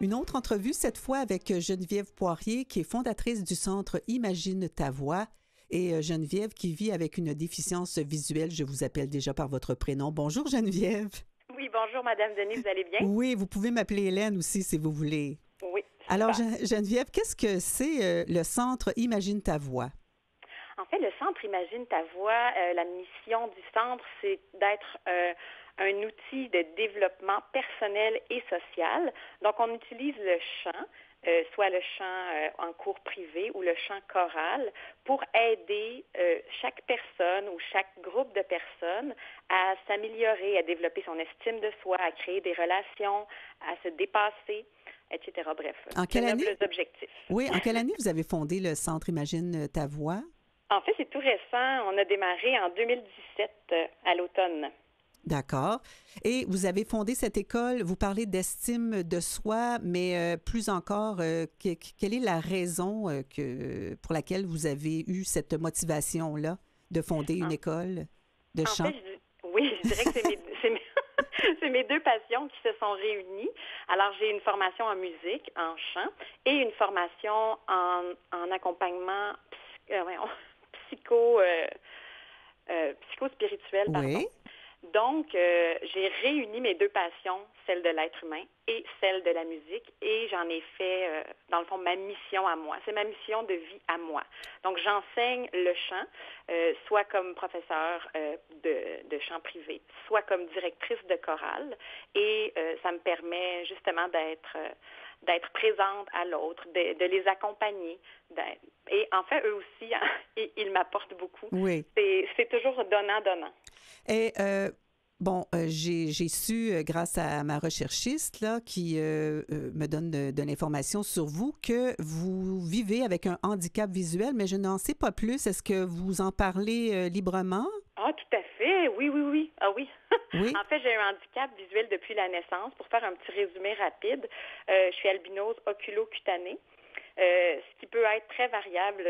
Une autre entrevue, cette fois avec Geneviève Poirier, qui est fondatrice du Centre Imagine ta voix. Et Geneviève qui vit avec une déficience visuelle. Je vous appelle déjà par votre prénom. Bonjour Geneviève. Oui, bonjour Madame Denis, vous allez bien? Oui, vous pouvez m'appeler Hélène aussi si vous voulez. Oui, Alors super. Geneviève, qu'est-ce que c'est le Centre Imagine ta voix? En fait, le Centre Imagine ta voix, la mission du centre, c'est d'être un outil de développement personnel et social. Donc, on utilise le chant, soit le chant en cours privé ou le chant choral, pour aider chaque personne ou chaque groupe de personnes à s'améliorer, à développer son estime de soi, à créer des relations, à se dépasser, etc. Bref, En de quelle année? nobles objectifs. Oui, en quelle année vous avez fondé le Centre Imagine ta voix? En fait, c'est tout récent. On a démarré en 2017 à l'automne. D'accord. Et vous avez fondé cette école, vous parlez d'estime de soi, mais plus encore, quelle est la raison pour laquelle vous avez eu cette motivation-là de fonder une En, école de en chant? fait, oui, je dirais que c'est mes deux passions qui se sont réunies. Alors, j'ai une formation en musique, en chant, et une formation en accompagnement psycho, psycho-spirituel, pardon. Oui. Donc, j'ai réuni mes deux passions, celle de l'être humain et celle de la musique, et j'en ai fait, dans le fond, ma mission à moi. C'est ma mission de vie à moi. Donc, j'enseigne le chant, soit comme professeur de chant privé, soit comme directrice de chorale, et ça me permet justement d'être présente à l'autre, de les accompagner. Et en fait, eux aussi, hein, ils m'apportent beaucoup. Oui. C'est toujours donnant-donnant. Et j'ai su, grâce à ma recherchiste là, qui me donne de l'information sur vous, que vous vivez avec un handicap visuel, mais je n'en sais pas plus. Est-ce que vous en parlez librement? Ah, tout à fait. Oui, oui, oui. Ah oui. Oui. En fait, j'ai un handicap visuel depuis la naissance. Pour faire un petit résumé rapide, je suis albinose oculocutanée, ce qui peut être très variable,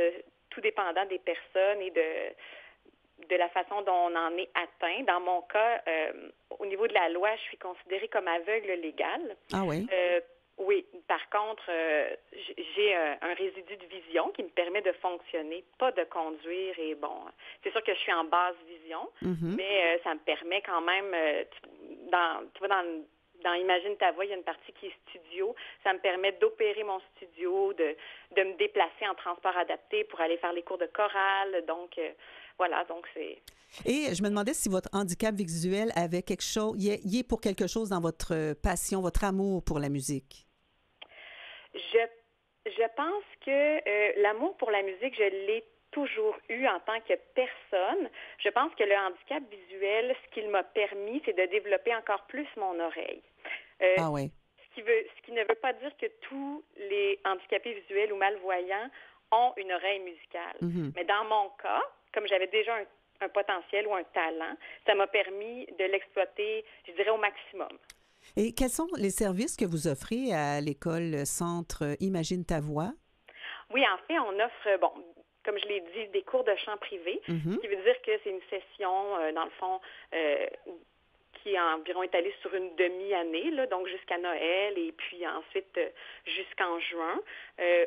tout dépendant des personnes et de la façon dont on en est atteint. Dans mon cas, au niveau de la loi, je suis considérée comme aveugle légal. Ah oui. Oui, par contre, j'ai un résidu de vision qui me permet de fonctionner, pas de conduire. Et bon, c'est sûr que je suis en basse vision, Mm-hmm. mais ça me permet quand même, tu vois, dans Imagine ta voix, il y a une partie qui est studio. Ça me permet d'opérer mon studio, de me déplacer en transport adapté pour aller faire les cours de chorale. Donc, voilà, donc c'est... Et je me demandais si votre handicap visuel avait quelque chose, y est pour quelque chose dans votre passion, votre amour pour la musique. Je pense que l'amour pour la musique, je l'ai toujours eu en tant que personne. Je pense que le handicap visuel, ce qu'il m'a permis, c'est de développer encore plus mon oreille. Ah oui. Ce qui ne veut pas dire que tous les handicapés visuels ou malvoyants ont une oreille musicale. Mm-hmm. Mais dans mon cas, comme j'avais déjà un potentiel ou un talent, ça m'a permis de l'exploiter, je dirais, au maximum. Et quels sont les services que vous offrez à l'école Centre Imagine ta voix? Oui, en fait, on offre, bon, comme je l'ai dit, des cours de chant privé, Mm-hmm. ce qui veut dire que c'est une session, dans le fond, qui est environ étalée sur une demi-année, là, donc jusqu'à Noël et puis ensuite jusqu'en juin,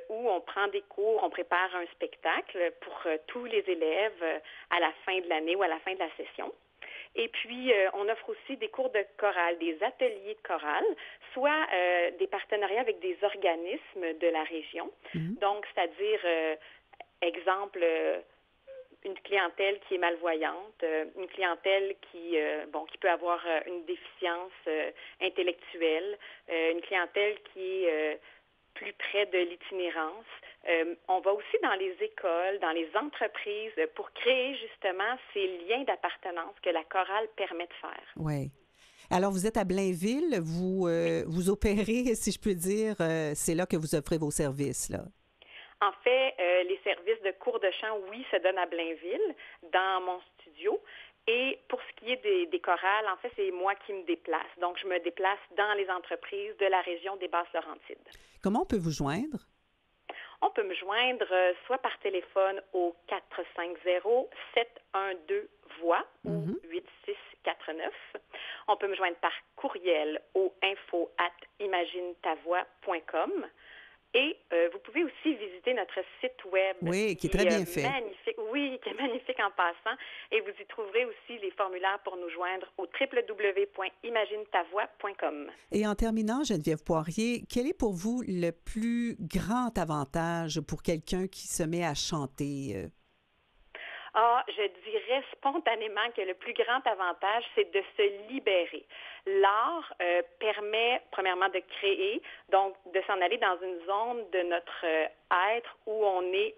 où on prend des cours, on prépare un spectacle pour tous les élèves à la fin de l'année ou à la fin de la session. Et puis, on offre aussi des cours de chorale, des ateliers de chorale, soit des partenariats avec des organismes de la région. Mm-hmm. Donc, c'est-à-dire, exemple, une clientèle qui est malvoyante, une clientèle qui peut avoir une déficience intellectuelle, une clientèle qui est plus près de l'itinérance. On va aussi dans les écoles, dans les entreprises pour créer justement ces liens d'appartenance que la chorale permet de faire. Oui. Alors, vous êtes à Blainville, vous opérez, si je peux dire, c'est là que vous offrez vos services, là. En fait, les services de cours de chant, oui, se donnent à Blainville, dans mon studio. Et pour ce qui est des chorales, en fait, c'est moi qui me déplace. Donc, je me déplace dans les entreprises de la région des Basses-Laurentides. Comment on peut vous joindre? On peut me joindre soit par téléphone au 450-712 voix ou Mhm. 8649. On peut me joindre par courriel au info@imaginetavoix.com. Et vous pouvez aussi visiter notre site web Oui, qui est très bien fait. magnifique. Oui, qui est magnifique en passant. Et vous y trouverez aussi les formulaires pour nous joindre au www.imaginetavoix.com. Et en terminant, Geneviève Poirier, quel est pour vous le plus grand avantage pour quelqu'un qui se met à chanter? Ah, je dirais spontanément que le plus grand avantage, c'est de se libérer. L'art permet, premièrement, de créer, donc de s'en aller dans une zone de notre être où on est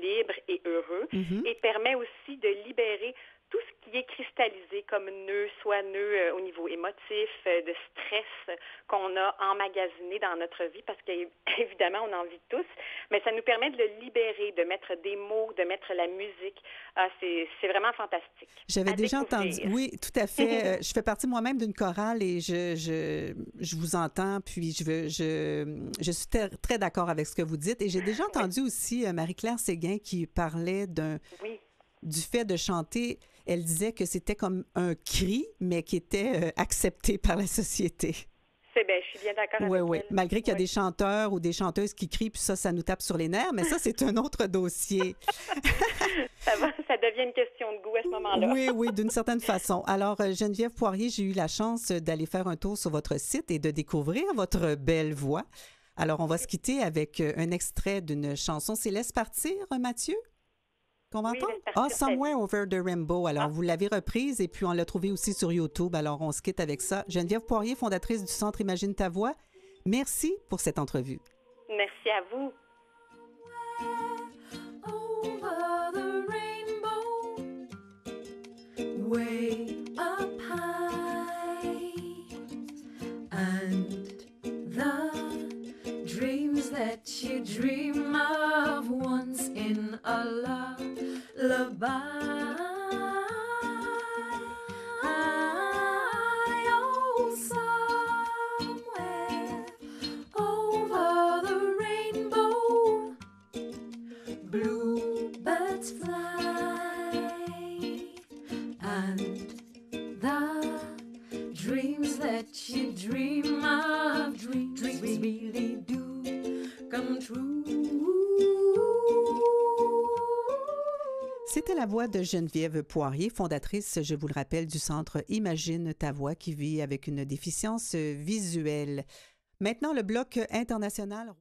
libre et heureux, Mhm. et permet aussi de libérer tout ce qui est cristallisé comme nœud, soit nœud au niveau émotif, de stress qu'on a emmagasiné dans notre vie, parce qu'évidemment, on en vit tous, mais ça nous permet de le libérer, de mettre des mots, de mettre la musique. Ah, c'est vraiment fantastique. J'avais À déjà découvrir. entendu, oui, tout à fait. Je fais partie moi-même d'une chorale et je vous entends, puis je suis très d'accord avec ce que vous dites. Et j'ai déjà entendu aussi Marie-Claire Séguin qui parlait Oui. du fait de chanter. Elle disait que c'était comme un cri, mais qui était accepté par la société. Je suis bien d'accord Oui, avec oui. elle. Malgré qu'il y a Oui. des chanteurs ou des chanteuses qui crient, puis ça nous tape sur les nerfs, mais ça, c'est un autre dossier. Ça devient une question de goût à ce moment-là. Oui, oui, d'une certaine façon. Alors, Geneviève Poirier, j'ai eu la chance d'aller faire un tour sur votre site et de découvrir votre belle voix. Alors, on va se quitter avec un extrait d'une chanson. C'est Laisse partir, Mathieu? Qu'on va Oui, entendre? Laisse partir ta vie. Somewhere Over the Rainbow. Alors, Ah. vous l'avez reprise et puis on l'a trouvée aussi sur YouTube. Alors, on se quitte avec ça. Geneviève Poirier, fondatrice du Centre Imagine ta voix. Merci pour cette entrevue. Merci à vous. Over the rainbow, way up high, and the dreams that you dream of once in a lullaby. Oh, somewhere over the rainbow, bluebirds fly, and the dreams that you dream of, dreams really do come true. C'était la voix de Geneviève Poirier, fondatrice, je vous le rappelle, du Centre Imagine ta voix qui vit avec une déficience visuelle. Maintenant, le bloc international.